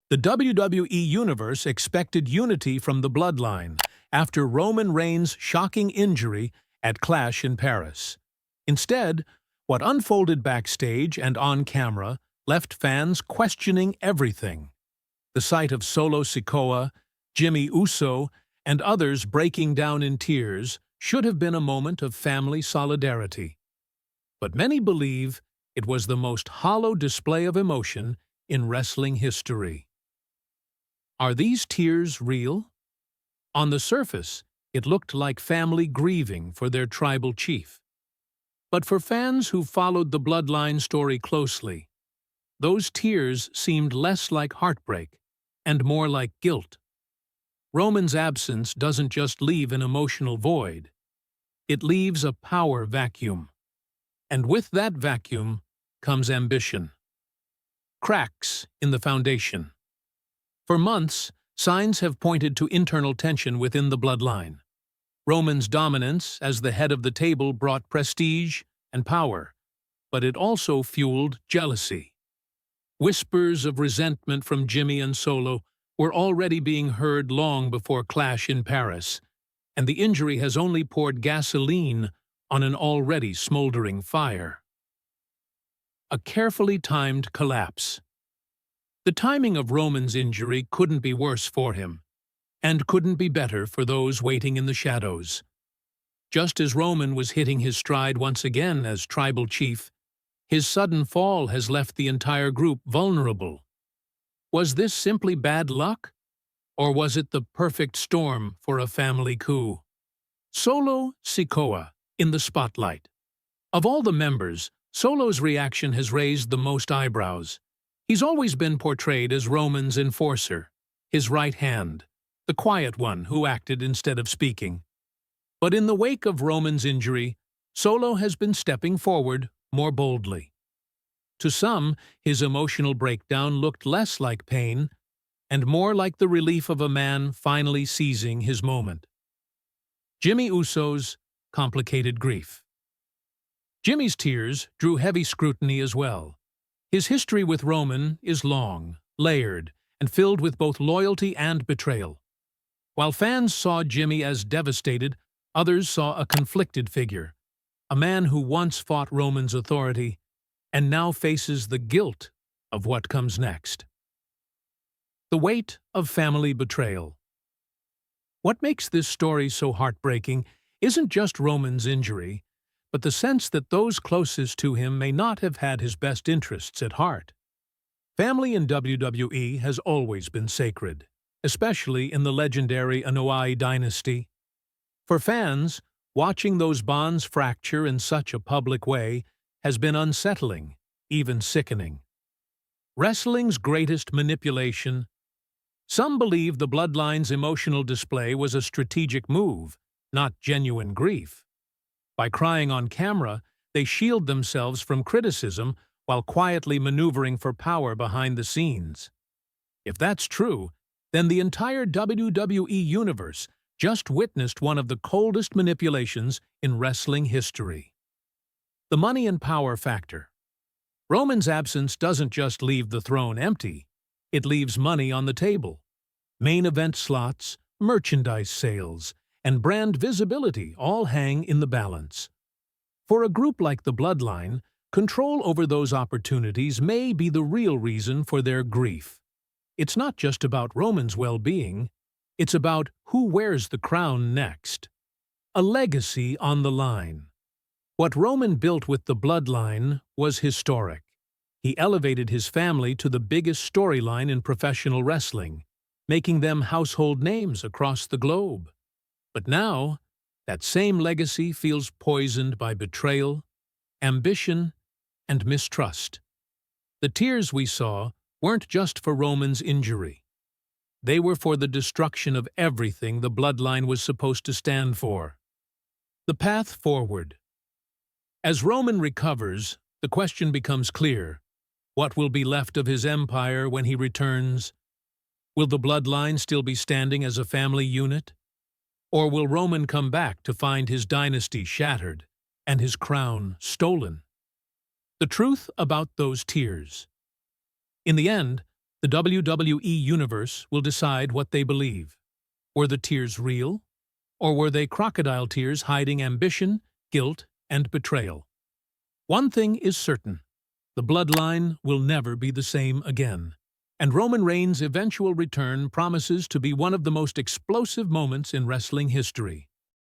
The WWE Universe expected unity from the Bloodline after Roman Reigns' shocking injury at Clash in Paris. Instead, what unfolded backstage and on camera left fans questioning everything. The sight of Solo Sikoa, Jimmy Uso, and others breaking down in tears should have been a moment of family solidarity. But many believe it was the most hollow display of emotion in wrestling history. Are these tears real? On the surface, it looked like family grieving for their tribal chief. But for fans who followed the Bloodline story closely, those tears seemed less like heartbreak and more like guilt. Roman's absence doesn't just leave an emotional void. It leaves a power vacuum. And with that vacuum comes ambition. Cracks in the foundation. For months, signs have pointed to internal tension within the Bloodline. Roman's dominance as the head of the table brought prestige and power, but it also fueled jealousy. Whispers of resentment from Jimmy and Solo were already being heard long before Clash in Paris, and the injury has only poured gasoline on an already smoldering fire. A carefully timed collapse. The timing of Roman's injury couldn't be worse for him, and couldn't be better for those waiting in the shadows. Just as Roman was hitting his stride once again as tribal chief, his sudden fall has left the entire group vulnerable. Was this simply bad luck? Or was it the perfect storm for a family coup? Solo Sikoa in the spotlight. Of all the members, Solo's reaction has raised the most eyebrows. He's always been portrayed as Roman's enforcer, his right hand, the quiet one who acted instead of speaking. But in the wake of Roman's injury, Solo has been stepping forward more boldly. To some, his emotional breakdown looked less like pain and more like the relief of a man finally seizing his moment. Jimmy Uso's complicated grief. Jimmy's tears drew heavy scrutiny as well. His history with Roman is long, layered, and filled with both loyalty and betrayal. While fans saw Jimmy as devastated, others saw a conflicted figure, a man who once fought Roman's authority and now faces the guilt of what comes next. The weight of family betrayal. What makes this story so heartbreaking isn't just Roman's injury, but the sense that those closest to him may not have had his best interests at heart. Family in WWE has always been sacred, especially in the legendary Anoa'i dynasty. For fans, watching those bonds fracture in such a public way has been unsettling, even sickening. Wrestling's greatest manipulation. Some believe the Bloodline's emotional display was a strategic move, not genuine grief. By crying on camera, they shield themselves from criticism while quietly maneuvering for power behind the scenes. If that's true, then the entire WWE Universe just witnessed one of the coldest manipulations in wrestling history. The money and power factor. Roman's absence doesn't just leave the throne empty, it leaves money on the table. Main event slots, merchandise sales, and brand visibility all hang in the balance. For a group like the Bloodline, control over those opportunities may be the real reason for their grief. It's not just about Roman's well-being, it's about who wears the crown next. A legacy on the line. What Roman built with the Bloodline was historic. He elevated his family to the biggest storyline in professional wrestling, making them household names across the globe. But now, that same legacy feels poisoned by betrayal, ambition, and mistrust. The tears we saw weren't just for Roman's injury. They were for the destruction of everything the Bloodline was supposed to stand for. The path forward. As Roman recovers, the question becomes clear. What will be left of his empire when he returns? Will the Bloodline still be standing as a family unit? Or will Roman come back to find his dynasty shattered and his crown stolen? The truth about those tears. In the end, The WWE Universe will decide what they believe. Were the tears real? Or were they crocodile tears hiding ambition, guilt, and betrayal? One thing is certain. The Bloodline will never be the same again. And Roman Reigns' eventual return promises to be one of the most explosive moments in wrestling history.